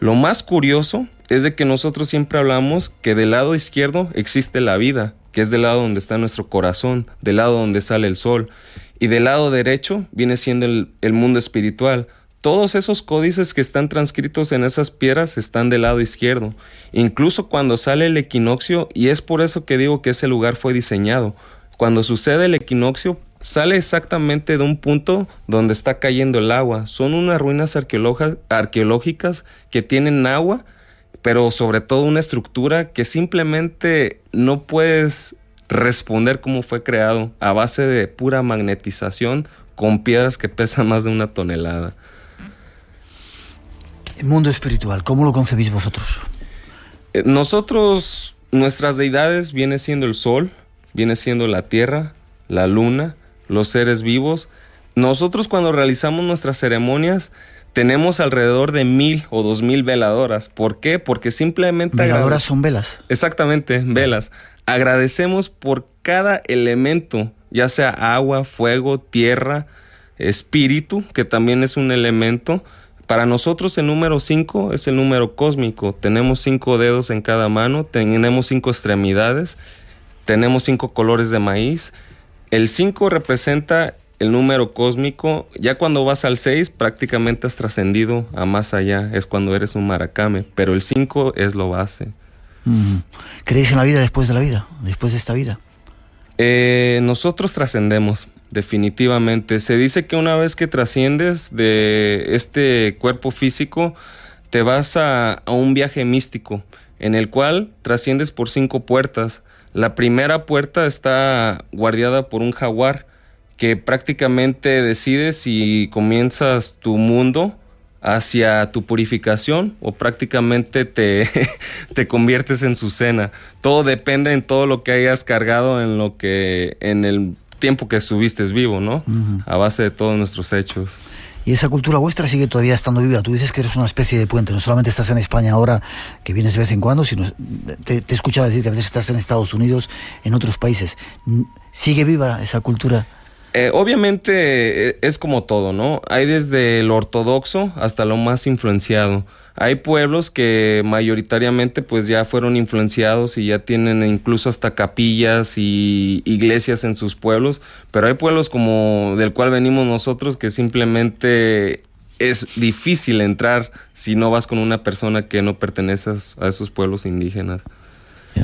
Lo más curioso es de que nosotros siempre hablamos que del lado izquierdo existe la vida, que es del lado donde está nuestro corazón, del lado donde sale el sol. Y del lado derecho viene siendo el mundo espiritual. Todos esos códices que están transcritos en esas piedras están del lado izquierdo. Incluso cuando sale el equinoccio, y es por eso que digo que ese lugar fue diseñado. Cuando sucede el equinoccio, sale exactamente de un punto donde está cayendo el agua. Son unas ruinas arqueológicas que tienen agua, pero sobre todo una estructura que simplemente no puedes responder cómo fue creado, a base de pura magnetización con piedras que pesan más de 1 tonelada. El mundo espiritual, ¿cómo lo concebís vosotros? Nosotros, nuestras deidades viene siendo el sol, viene siendo la tierra, la luna, los seres vivos. Nosotros, cuando realizamos nuestras ceremonias, tenemos alrededor de 1,000 o 2,000 veladoras. ¿Por qué? Porque simplemente... ¿Veladoras son velas? Exactamente, velas. Agradecemos por cada elemento, ya sea agua, fuego, tierra, espíritu, que también es un elemento. Para nosotros el número 5 es el número cósmico. Tenemos 5 dedos en cada mano, tenemos 5 extremidades, tenemos 5 colores de maíz. El 5 representa el número cósmico. Ya cuando vas al 6 prácticamente has trascendido a más allá, es cuando eres un maracame, pero el 5 es lo base. ¿Creéis en la vida después de la vida, después de esta vida? Nosotros trascendemos, definitivamente. Se dice que una vez que trasciendes de este cuerpo físico, te vas a un viaje místico, en el cual trasciendes por 5 puertas. La primera puerta está guardiada por un jaguar, que prácticamente decide si comienzas tu mundo hacia tu purificación o prácticamente te conviertes en su cena. Todo depende en todo lo que hayas cargado en el tiempo que estuviste vivo, ¿no? A base de todos nuestros hechos. Y esa cultura vuestra sigue todavía estando viva. Tú dices que eres una especie de puente. No solamente estás en España ahora, que vienes de vez en cuando, sino te he escuchado decir que a veces estás en Estados Unidos, en otros países. ¿Sigue viva esa cultura? Obviamente es como todo, ¿no? Hay desde lo ortodoxo hasta lo más influenciado. Hay pueblos que mayoritariamente pues ya fueron influenciados y ya tienen incluso hasta capillas y iglesias en sus pueblos, pero hay pueblos como del cual venimos nosotros que simplemente es difícil entrar si no vas con una persona que no pertenece a esos pueblos indígenas.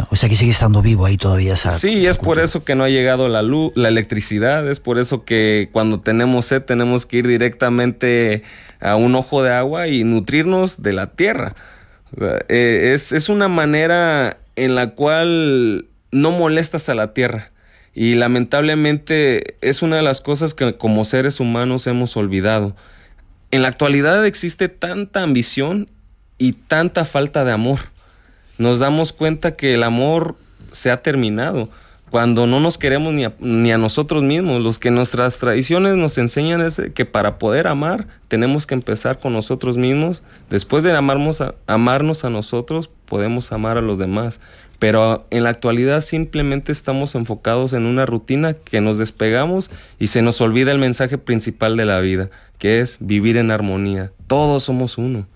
O sea que sigue estando vivo ahí todavía esa... Sí, es por eso que no ha llegado la luz, la electricidad, es por eso que cuando tenemos sed tenemos que ir directamente a un ojo de agua y nutrirnos de la tierra. O sea, es una manera en la cual no molestas a la tierra. Y lamentablemente es una de las cosas que como seres humanos hemos olvidado. En la actualidad existe tanta ambición y tanta falta de amor. Nos damos cuenta que el amor se ha terminado cuando no nos queremos ni a nosotros mismos. Los que nuestras tradiciones nos enseñan es que para poder amar tenemos que empezar con nosotros mismos. Después de amarnos a nosotros, podemos amar a los demás. Pero en la actualidad simplemente estamos enfocados en una rutina que nos despegamos y se nos olvida el mensaje principal de la vida, que es vivir en armonía. Todos somos uno.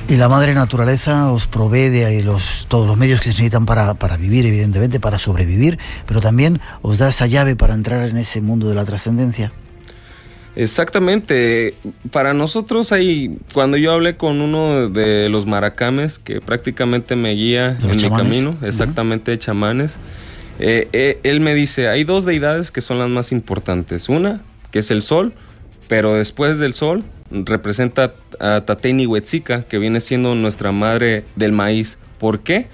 Y la madre naturaleza os provee de todos los medios que se necesitan para vivir, evidentemente, para sobrevivir, pero también os da esa llave para entrar en ese mundo de la trascendencia. Exactamente. Para nosotros cuando yo hablé con uno de los maracames, que prácticamente me guía en mi camino, exactamente, chamanes, él me dice, hay 2 deidades que son las más importantes. Una, que es el sol, pero después del sol representa a Tateynihuetzica, que viene siendo nuestra madre del maíz. ¿Por qué?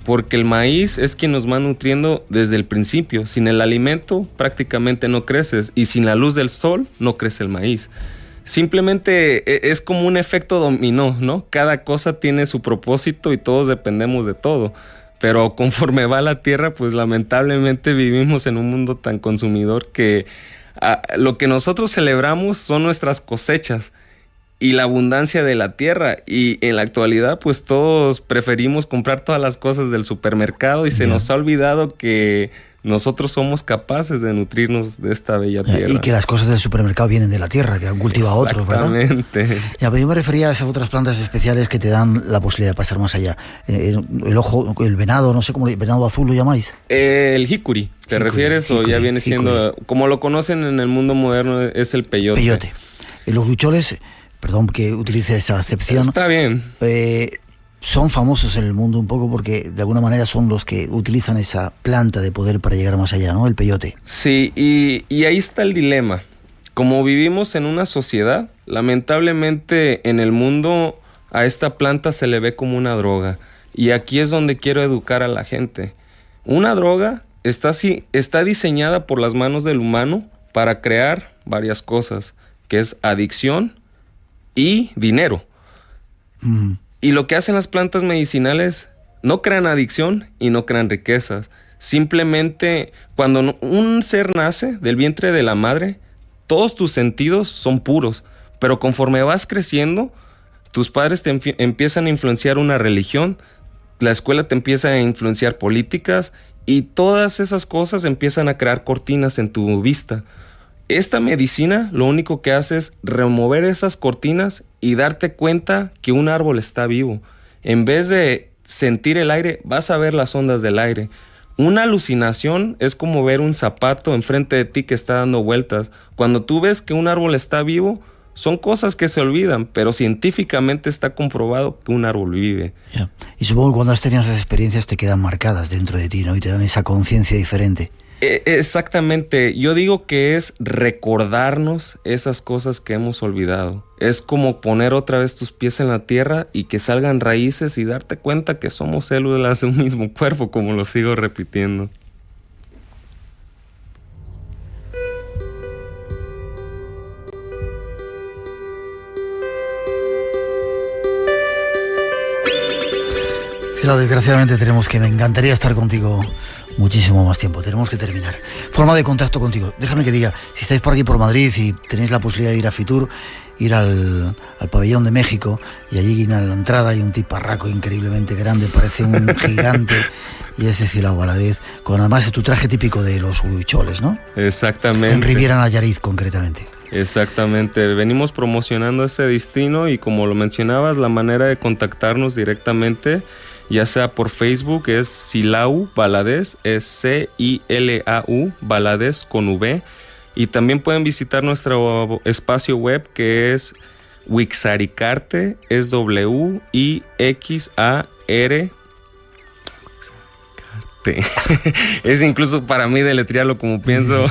Porque el maíz es quien nos va nutriendo desde el principio. Sin el alimento prácticamente no creces, y sin la luz del sol no crece el maíz. Simplemente es como un efecto dominó, ¿no? Cada cosa tiene su propósito y todos dependemos de todo. Pero conforme va la tierra, pues lamentablemente vivimos en un mundo tan consumidor que lo que nosotros celebramos son nuestras cosechas y la abundancia de la tierra, y en la actualidad pues todos preferimos comprar todas las cosas del supermercado y se nos ha olvidado que nosotros somos capaces de nutrirnos de esta bella tierra. Y que las cosas del supermercado vienen de la tierra, que han cultivado otros, ¿verdad? Exactamente. Ya, pero yo me refería a esas otras plantas especiales que te dan la posibilidad de pasar más allá. El ojo, el venado, no sé cómo, venado azul lo llamáis. El jicuri, ¿te refieres? O ya viene siendo, como lo conocen en el mundo moderno, es el peyote. Peyote. Los huicholes, perdón que utilice esa acepción. Está bien. Son famosos en el mundo un poco porque de alguna manera son los que utilizan esa planta de poder para llegar más allá, ¿no? El peyote. Sí, y ahí está el dilema. Como vivimos en una sociedad, lamentablemente en el mundo a esta planta se le ve como una droga. Y aquí es donde quiero educar a la gente. Una droga está diseñada por las manos del humano para crear varias cosas, que es adicción y dinero. Y lo que hacen las plantas medicinales, no crean adicción y no crean riquezas. Simplemente cuando un ser nace del vientre de la madre, todos tus sentidos son puros, pero conforme vas creciendo, tus padres te empiezan a influenciar una religión, la escuela te empieza a influenciar políticas, y todas esas cosas empiezan a crear cortinas en tu vista. Esta medicina lo único que hace es remover esas cortinas y darte cuenta que un árbol está vivo. En vez de sentir el aire, vas a ver las ondas del aire. Una alucinación es como ver un zapato enfrente de ti que está dando vueltas. Cuando tú ves que un árbol está vivo, son cosas que se olvidan, pero científicamente está comprobado que un árbol vive. Yeah. Y supongo que cuando has tenido esas experiencias te quedan marcadas dentro de ti, ¿no? Y te dan esa conciencia diferente. Exactamente, yo digo que es recordarnos esas cosas que hemos olvidado. Es como poner otra vez tus pies en la tierra y que salgan raíces y darte cuenta que somos células de un mismo cuerpo, como lo sigo repitiendo. Cielo, desgraciadamente me encantaría estar contigo muchísimo más tiempo. Tenemos que terminar. Forma de contacto contigo. Déjame que diga, si estáis por aquí por Madrid y tenéis la posibilidad de ir a Fitur, ir al pabellón de México, y allí en la entrada hay un tiparraco increíblemente grande, parece un gigante, y es Silao Valadez, con además tu traje típico de los huicholes, ¿no? Exactamente. En Riviera Nayarit, concretamente. Exactamente, venimos promocionando este destino, y como lo mencionabas, la manera de contactarnos directamente, ya sea por Facebook, es Silao Valadez, es C-I-L-A-U, Valadez con V, y también pueden visitar nuestro espacio web, que es Wixaricarte, es W-I-X-A-R. Es incluso para mí deletrearlo como pienso,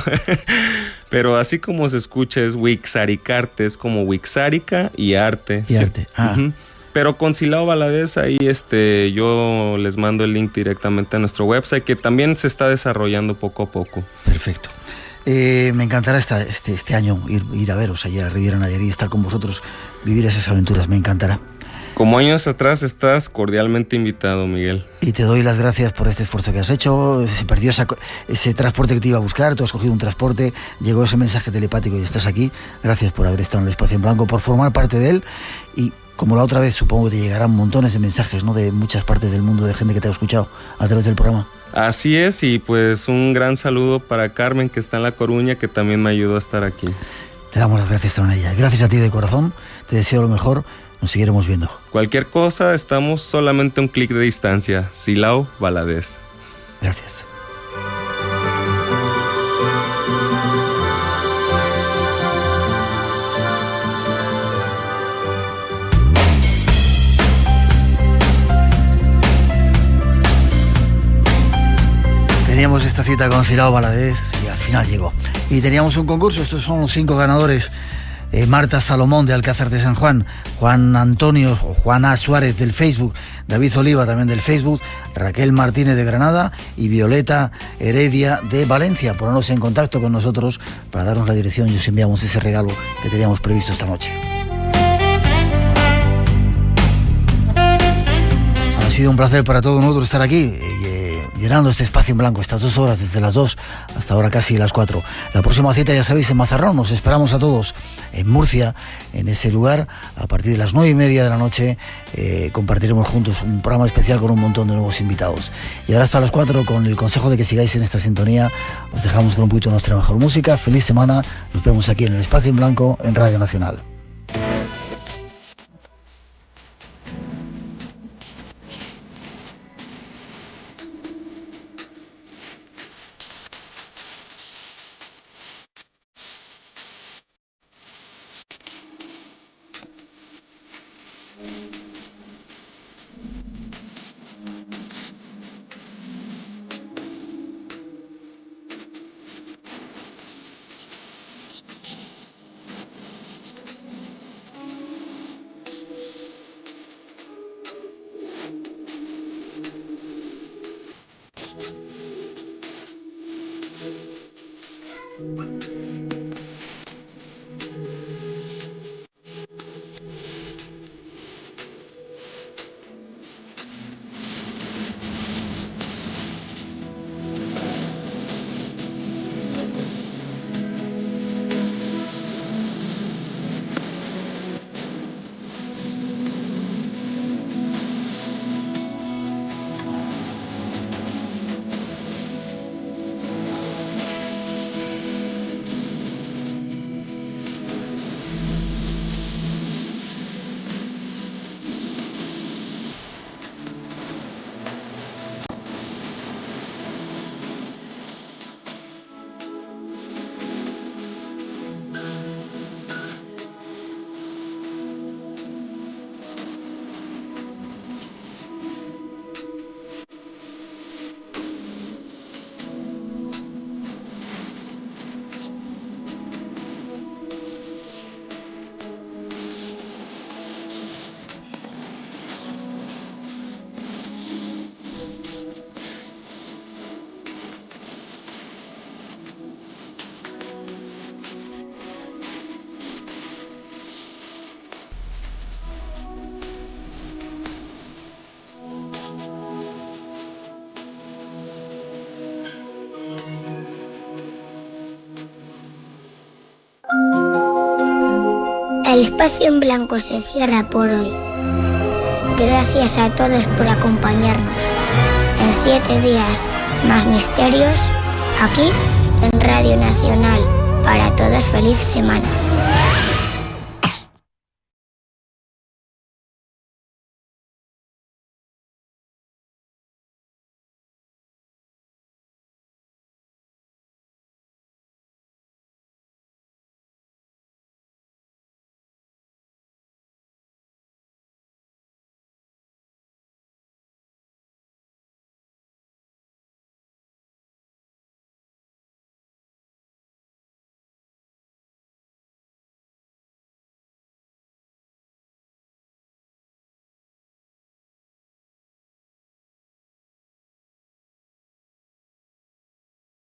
pero así como se escucha es Wixaricarte, es como Wixárica y arte. Y arte, Pero con Silao Valadez, ahí yo les mando el link directamente a nuestro website, que también se está desarrollando poco a poco. Perfecto. Me encantará este año ir a veros allá a Riviera Nayarit, estar con vosotros, vivir esas aventuras, me encantará. Como años atrás, estás cordialmente invitado, Miguel. Y te doy las gracias por este esfuerzo que has hecho. Se perdió ese transporte que te iba a buscar, tú has cogido un transporte, llegó ese mensaje telepático y estás aquí. Gracias por haber estado en el Espacio en Blanco, por formar parte de él. Y como la otra vez, supongo que te llegarán montones de mensajes, ¿no?, de muchas partes del mundo, de gente que te ha escuchado a través del programa. Así es, y pues un gran saludo para Carmen, que está en La Coruña, que también me ayudó a estar aquí. Le damos las gracias también a ella. Gracias a ti de corazón, te deseo lo mejor. Nos seguiremos viendo. Cualquier cosa, estamos solamente a un clic de distancia. Silao Valadez. Gracias. Teníamos esta cita con Silao Valadez y al final llegó. Y teníamos un concurso, estos son los 5 ganadores. Marta Salomón de Alcázar de San Juan, Juan Antonio o Juan A. Suárez del Facebook, David Oliva también del Facebook, Raquel Martínez de Granada y Violeta Heredia de Valencia. Ponernos en contacto con nosotros para darnos la dirección y os enviamos ese regalo que teníamos previsto esta noche. Ha sido un placer para todos nosotros estar aquí, llenando este espacio en blanco, estas 2 horas, desde las 2 hasta ahora casi las 4. La próxima cita, ya sabéis, en Mazarrón. Nos esperamos a todos en Murcia, en ese lugar, a partir de las 9:30 de la noche. Compartiremos juntos un programa especial con un montón de nuevos invitados. Y ahora hasta las 4, con el consejo de que sigáis en esta sintonía, os dejamos con un poquito de nuestra mejor música. Feliz semana, nos vemos aquí en el Espacio en Blanco, en Radio Nacional. El Espacio en Blanco se cierra por hoy. Gracias a todos por acompañarnos. En 7 días, más misterios, aquí en Radio Nacional. Para todos, feliz semana.